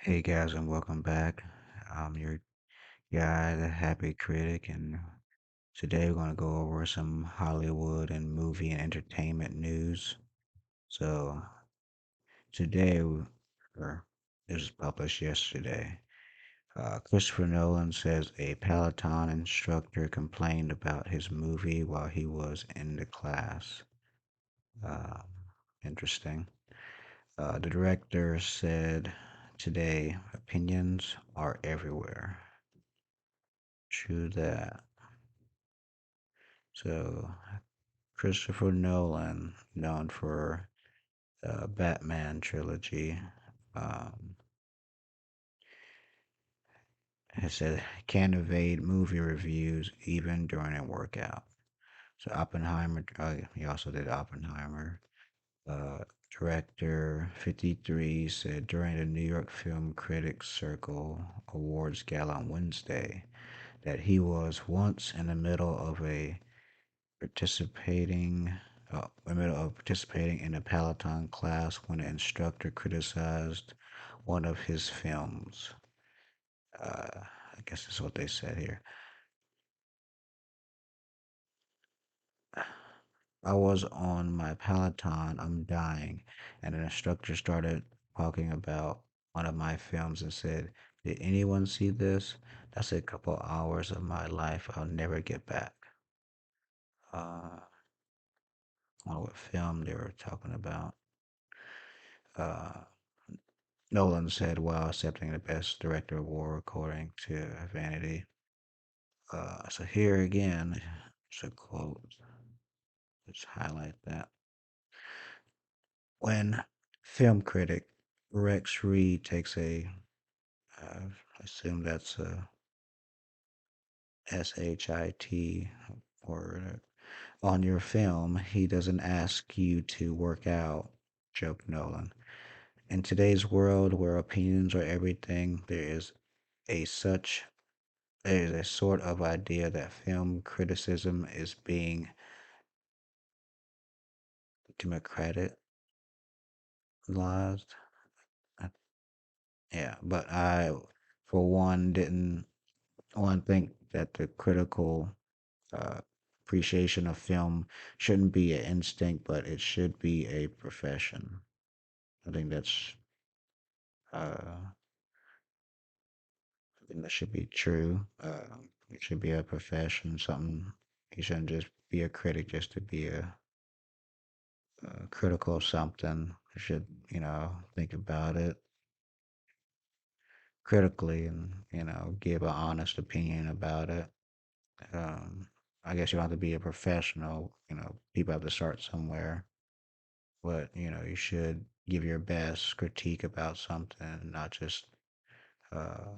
Hey guys, and welcome back. I'm your guy, the Happy Critic, and today we're going to go over some Hollywood and movie and entertainment news. So today, or this was published yesterday. Christopher Nolan says a Peloton instructor complained about his movie while he was in the class. Um, Interesting. The director said today, opinions are everywhere. True that. So, Christopher Nolan, known for the Batman trilogy, um, has said can't evade movie reviews even during a workout. So, Oppenheimer, he also did Oppenheimer. Uh, Director 53 said during the New York Film Critics Circle Awards Gala on Wednesday that he was once in the middle of a participating in the middle of participating in a Peloton class when an instructor criticized one of his films. I guess that's what they said here. I was on my Peloton, I'm dying, and an instructor started talking about one of my films and said, "Did anyone see this? That's a couple hours of my life I'll never get back." I don't know what film they were talking about. Uh, Nolan said while accepting the Best Director award, according to Vanity. So here again, it's a quote. Let's highlight that. When film critic Rex Reed takes I assume that's a SHIT word, on your film, he doesn't ask you to work out, joked Nolan. In today's world where opinions are everything, a such there is a sort of idea that film criticism is being democratized. Uh, Yeah, but I, for one, didn't one think that the critical uh, appreciation of film shouldn't be an instinct, but it should be a profession. I think uh, I think that should be true. It should be a profession, something. You shouldn't just be a critic just to be critical of something. You should, think about it critically and, give an honest opinion about it. Um, I guess you don't have to be a professional. People have to start somewhere, but, you should give your best critique about something, not just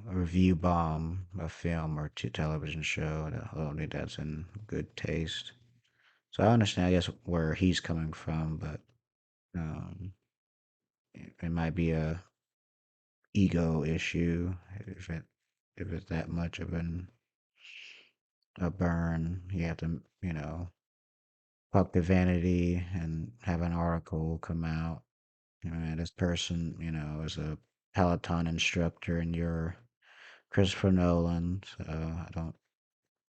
review bomb a film or television show. I don't think that's in good taste. So I understand, I guess, where he's coming from, but um, it might be a ego issue if it's that much of a burn. You have to, fuck the vanity and have an article come out. This person, is a Peloton instructor, and you're Christopher Nolan. So I don't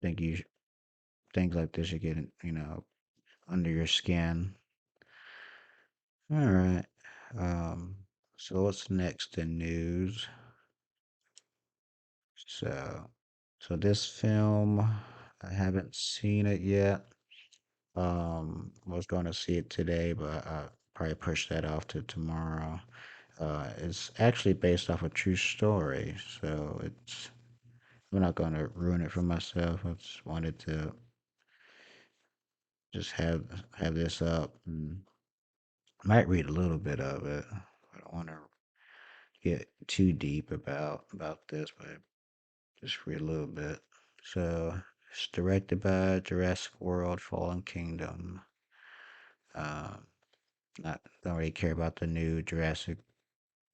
think things like this should get, under your skin. All right. Um, so what's next in news? So, so this film, I haven't seen it yet. Was going to see it today, but I probably push that off to tomorrow. It's actually based off a true story, so I'm not going to ruin it for myself. I just wanted to just have this up and might read a little bit of it. I don't want to get too deep about this, but just read a little bit. So it's directed by Jurassic World: Fallen Kingdom. Um, not don't really care about the new Jurassic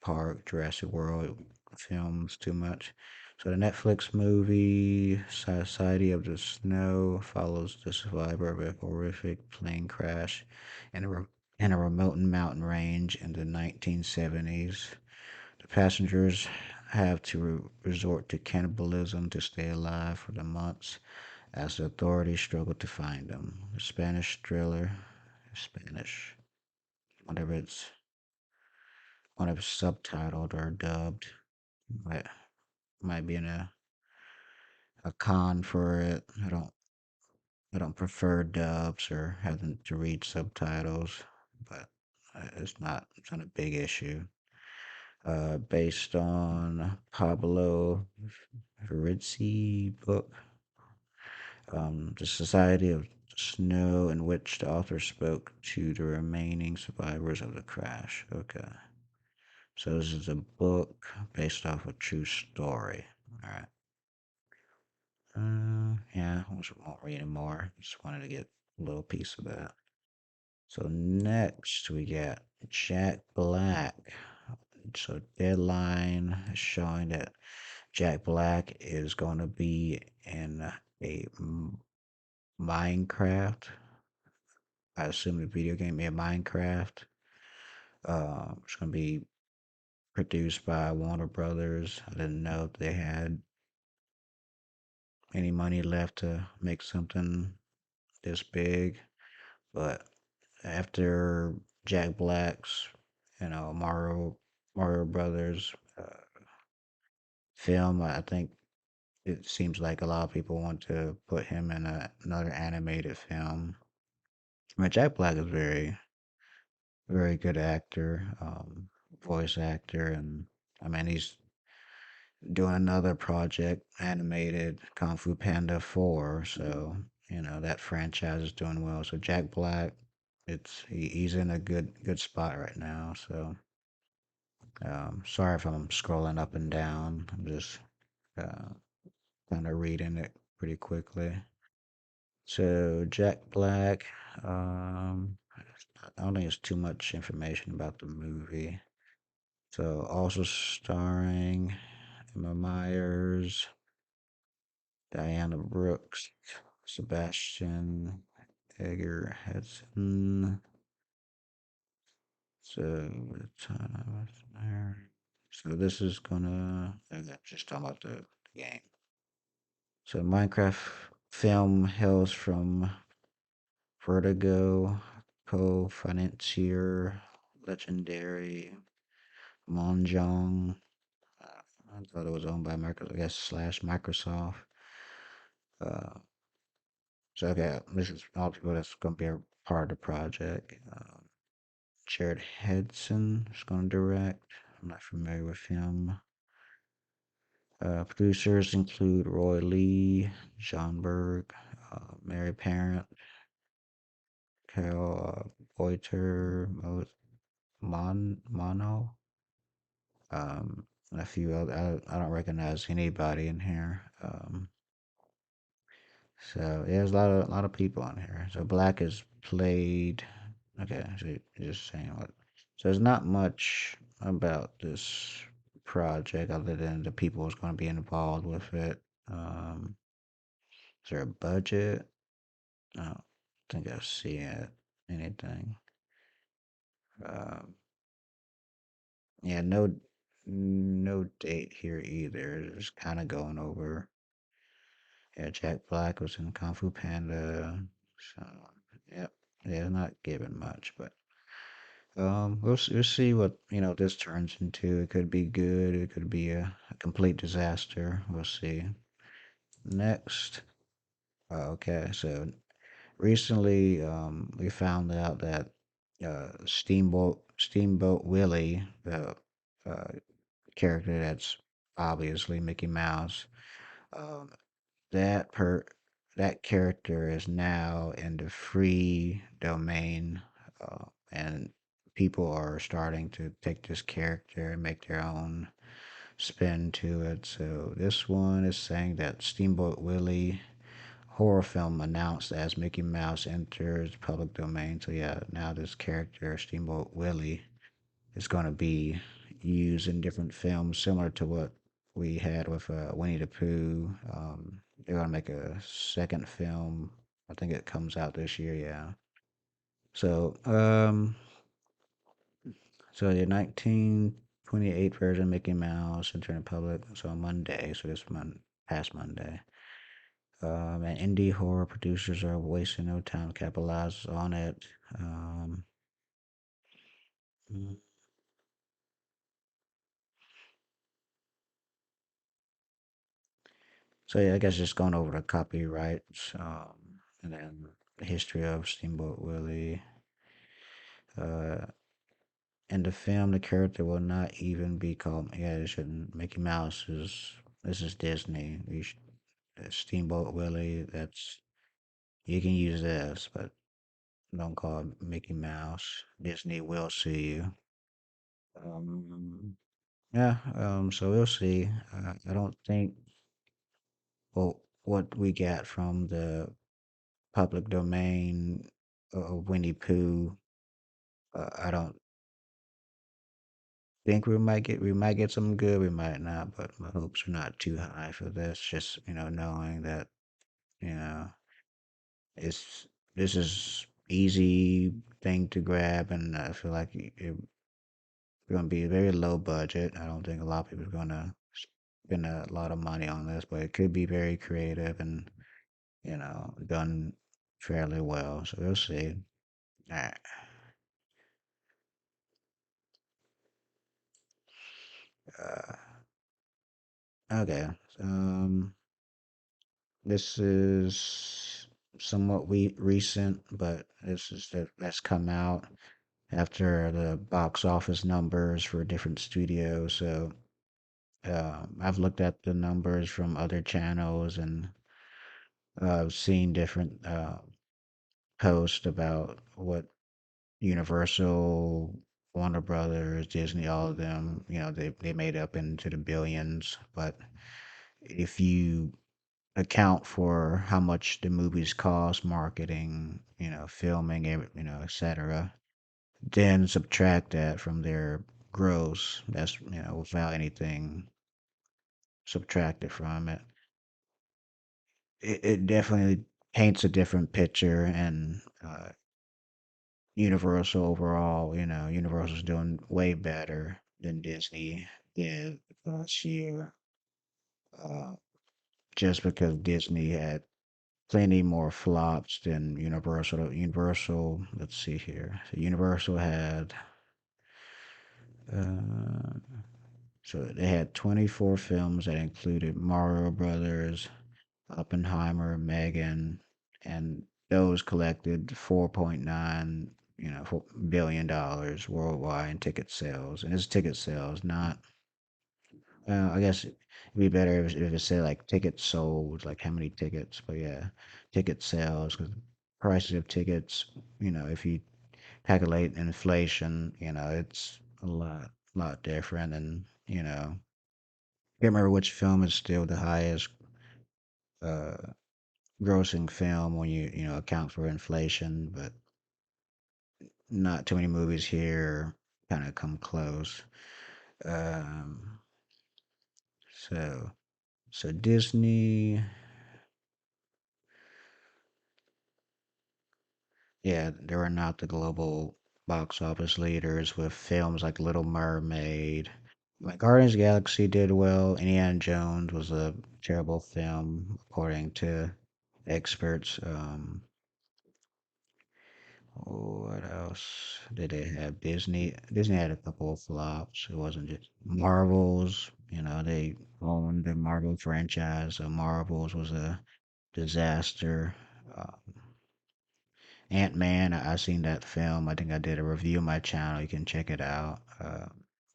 Park, Jurassic World films too much. So the Netflix movie Society of the Snow follows the survivor of a horrific plane crash in a remote mountain range in the 1970s. The Passengers have to resort to cannibalism to stay alive for the months as the authorities struggle to find them. The Spanish thriller, Spanish, whatever whatever it's subtitled or dubbed, might might be in a con for it. I don't prefer dubs or having to read subtitles, but it's not a big issue. Based on Pablo Rizzi book, The Society of Snow, in which the author spoke to the remaining survivors of the crash. Okay. So this is a book based off a true story. All right. Yeah, I won't read anymore. Just wanted to get a little piece of that. So next we got Jack Black. So Deadline is showing that Jack Black is going to be in Minecraft. I assume the video game in Minecraft. It's going to be produced by Warner Brothers. I didn't know if they had any money left to make something this big, but after Jack Black's, Mario Brothers film, I think it seems like a lot of people want to put him in another animated film. I mean, Jack Black is very good actor, voice actor, and I mean he's doing another project, animated Kung Fu Panda 4. So that franchise is doing well. So Jack Black, he's in a good spot right now. So sorry if I'm scrolling up and down. I'm just uh, kind of reading it pretty quickly. So Jack Black, I don't think it's too much information about the movie. So also starring Emma Myers, Diana Brooks, Sebastian Egger Hudson. So the time I was there. So this is gonna just talking about the game. So Minecraft film hails from Vertigo, co-financier, Legendary, Monjong. I thought it was owned by Microsoft, I guess slash Microsoft. Uh, so okay, this is all people that's going to be a part of the project. Jared Hedson is going to direct. I'm not familiar with him. Producers include Roy Lee, John Berg, Mary Parent, Carol Boiter, Mono, and a few other. I don't recognize anybody in here. So yeah, there's a lot of people on here. So Black is played. Okay, so you're just saying what? So there's not much about this project other than the people who's going to be involved with it. Is there a budget? I don't think I see it. Anything? Um, yeah, no date here either. Just kind of going over. Yeah, Jack Black was in Kung Fu Panda. So, yep. Yeah, not given much, but we'll see what this turns into. It could be good. It could be a complete disaster. We'll see. Next, okay. So recently, we found out that Steamboat Willie, the uh, character that's obviously Mickey Mouse, um, that per that character is now in the free domain, and people are starting to take this character and make their own spin to it. So this one is saying that Steamboat Willie horror film announced as Mickey Mouse enters public domain. So yeah, now this character Steamboat Willie is going to be used in different films, similar to what we had with Winnie the Pooh. They're going to make a second film. I think it comes out this year. Yeah. So, so yeah, 19. 28th version of Mickey Mouse entering public. So on Monday, so this month, past Monday. And indie horror producers are wasting no time to capitalize on it. Um, mm, so yeah, I guess just going over the copyrights, and then the history of Steamboat Willie. Uh, in the film, the character will not even be called. Yeah, it shouldn't. Mickey Mouse is. This is Disney. Steamboat Willie. That's you can use this, but don't call it Mickey Mouse. Disney will sue you. Um, yeah. So we'll see. I don't think. Well, what we got from the public domain of Winnie Pooh. I don't think we might get something good. We might not, but my hopes are not too high for this. Just knowing that you know it's this is easy thing to grab, and I feel like it's going to be very low budget. I don't think a lot of people are going to spend a lot of money on this, but it could be very creative and done fairly well. So we'll see. Alright. Uh, okay. This is somewhat recent, but this is that's come out after the box office numbers for different studios. So I've looked at the numbers from other channels and I've seen different posts about what Universal, Warner Brothers, Disney, all of them, they made up into the billions. But if you account for how much the movies cost, marketing, filming, etc., then subtract that from their gross. That's without anything subtracted from it. It definitely paints a different picture, and Universal overall, Universal's doing way better than Disney did last year. Uh, just because Disney had plenty more flops than Universal. Universal, let's see here. So Universal had, uh, so they had 24 films that included Mario Brothers, Oppenheimer, Megan, and those collected 4.9, $4 billion worldwide in ticket sales. And it's ticket sales, not. I guess it'd be better if it said like tickets sold, like how many tickets. But yeah, ticket sales because prices of tickets, if you calculate inflation, it's a lot different. And can't remember which film is still the highest uh, grossing film when you account for inflation, but not too many movies here kind of come close. Um, so so Disney, yeah, they were not the global box office leaders with films like Little Mermaid. Like Guardians of the Galaxy did well. Indiana Jones was a terrible film, according to experts. What else did they have? Disney had a couple of flops. It wasn't just Marvels. They owned the Marvel franchise. So Marvels was a disaster. Uh, Ant-Man, I seen that film. I think I did a review on my channel. You can check it out.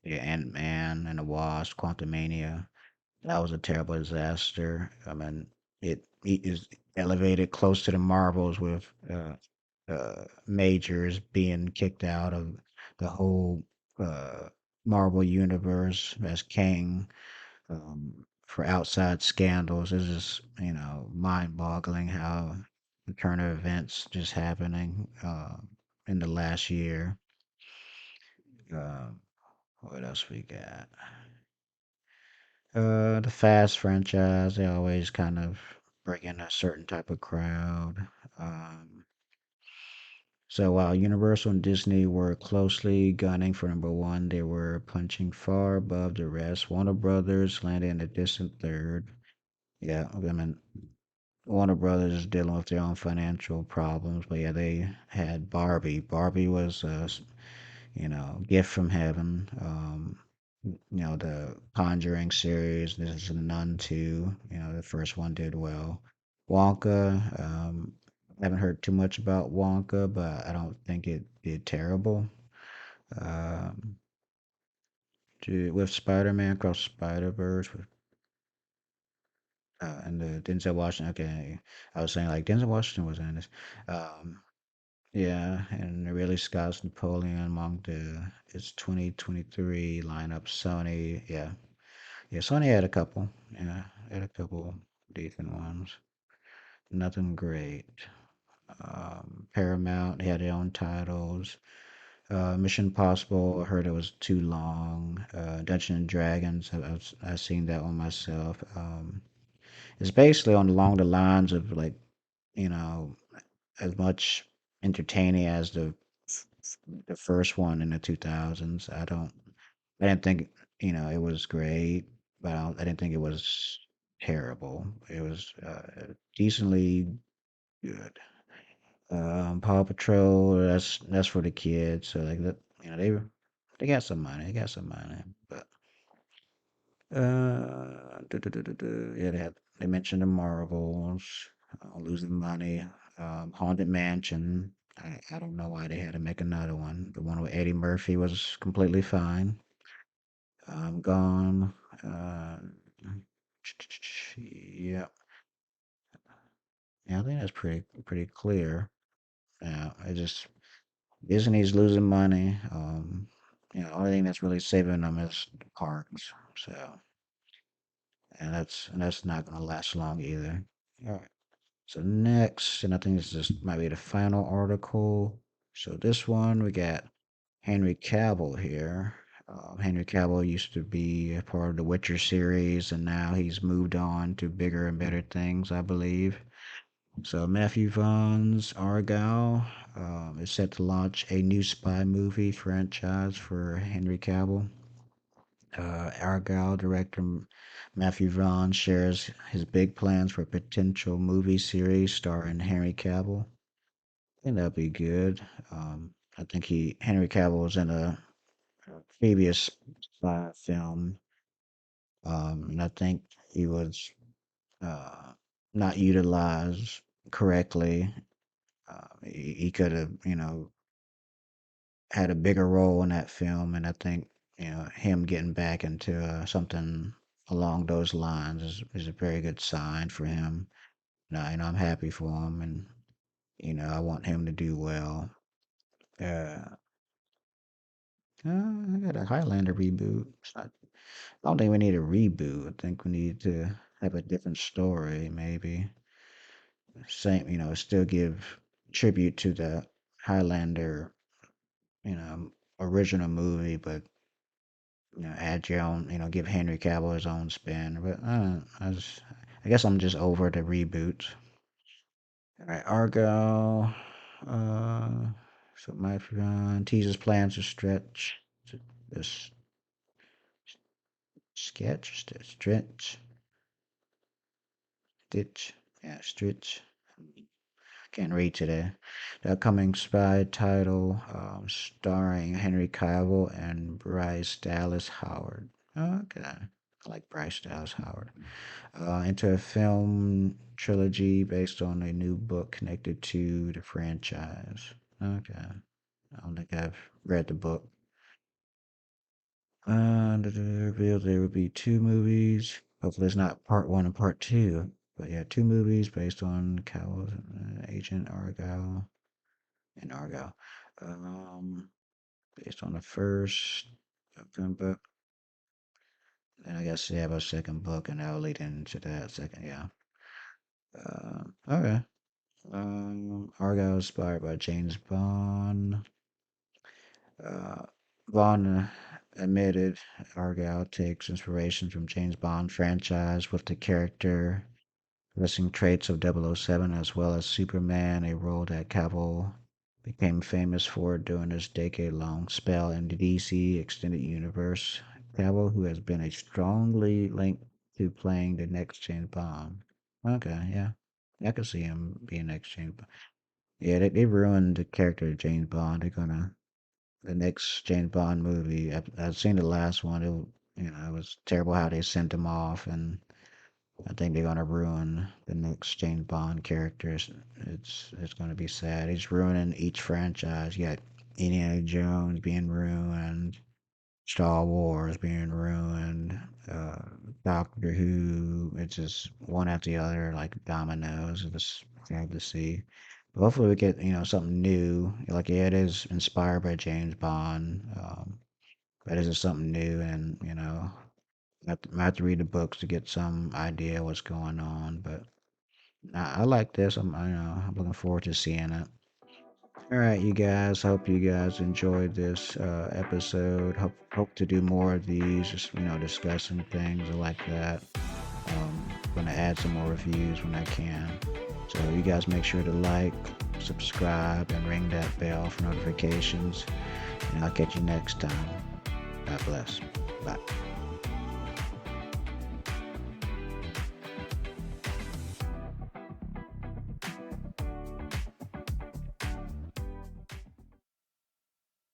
Yeah, Ant-Man and the Wasp, Quantumania. That was a terrible disaster. I mean, it is elevated close to the Marvels with Majors being kicked out of the whole Marvel universe as King for outside scandals. It's just mind-boggling how the current events just happening in the last year. Um, what else we got? The Fast franchise, they always kind of bring in a certain type of crowd. Um, So while Universal and Disney were closely gunning for number one, they were punching far above the rest. Warner Brothers landed in a distant third. Yeah, I mean, Warner Brothers is dealing with their own financial problems, but yeah, they had Barbie. Barbie was gift from heaven. The Conjuring series. This is the Nun 2. The first one did well. Wonka. Haven't heard too much about Wonka, but I don't think it did terrible. Um, with Spider-Man Across Spider-Verse and the Denzel Washington. Okay, I was saying like Denzel Washington was in this. Um, yeah, and Ridley Scott's Napoleon among the its 2023 lineup. Sony, yeah, Sony had a couple. Yeah, had a couple decent ones. Nothing great. Paramount had their own titles. Mission Impossible, I heard it was too long. Dungeons and Dragons, I've seen that one myself. It's basically on along the lines of like you know as much entertaining as the first one in the 2000s. I didn't think it was great, but I didn't think it was terrible. It was decently good. Paw Patrol, that's for the kids. So like that, they got some money. They got some money, but yeah, they mentioned the Marvels, losing money. Haunted Mansion. I don't know why they had to make another one. The one with Eddie Murphy was completely fine. Gone. Uh, yeah, yeah, I think that's pretty clear. Yeah, it just Disney's losing money. Only thing that's really saving them is the parks. So, and that's not gonna last long either. All right. So next, and I think this might be the final article. So this one we got Henry Cavill here. Henry Cavill used to be a part of the Witcher series, and now he's moved on to bigger and better things, I believe. So Matthew Vaughn's Argylle is set to launch a new spy movie franchise for Henry Cavill. Argylle director Matthew Vaughn shares his big plans for a potential movie series starring Henry Cavill. I think that'd be good. I think Henry Cavill was in a previous spy film, and I think he was uh, not utilized correctly. He could have, had a bigger role in that film, and I think him getting back into something along those lines is a very good sign for him. I'm happy for him, and I want him to do well. Uh, I got a Highlander reboot. I don't think we need a reboot. I think we need to have a different story, maybe. Same, still give tribute to the Highlander, original movie, but add your own, give Henry Cavill his own spin. But I guess I'm just over the reboots. All right, Argyle. Uh, so my teases plans to stretch this stretch, stitch, yeah, stretch. Can't read today. The upcoming spy title, starring Henry Cavill and Bryce Dallas Howard. Okay, I like Bryce Dallas Howard. Into a film trilogy based on a new book connected to the franchise. Okay, I don't think I've read the book. Revealed there will be two movies. Hopefully, it's not part one and part two. But yeah, two movies based on Cowell's Agent Argyle and Argyle. Um, Based on the first book. Then I guess they have a second book, and that'll lead into that second. Yeah. Okay. Argyle is inspired by James Bond. Uh, Bond admitted Argyle takes inspiration from James Bond franchise with the character listing traits of 007 as well as Superman, a role that Cavill became famous for during his decade-long spell in the DC Extended Universe. Cavill, who has been a strongly linked to playing the next James Bond. Okay, yeah. I could see him being next James Bond. Yeah, they ruined the character of James Bond. They're gonna the next James Bond movie. I've seen the last one. It was terrible how they sent him off, and I think they're gonna ruin the next James Bond characters. It's gonna be sad. He's ruining each franchise. You got Indiana Jones being ruined, Star Wars being ruined, uh, Doctor Who. It's just one after the other, like dominoes. It's sad to see. But hopefully we get something new. Like yeah, it is inspired by James Bond, but it's just something new, and I have to read the books to get some idea what's going on. But I like this. I'm looking forward to seeing it. All right, you guys. Hope you guys enjoyed this episode. Hope to do more of these. Just discussing things like that. Gonna add some more reviews when I can. So you guys make sure to like, subscribe, and ring that bell for notifications. And I'll catch you next time. God bless. Bye.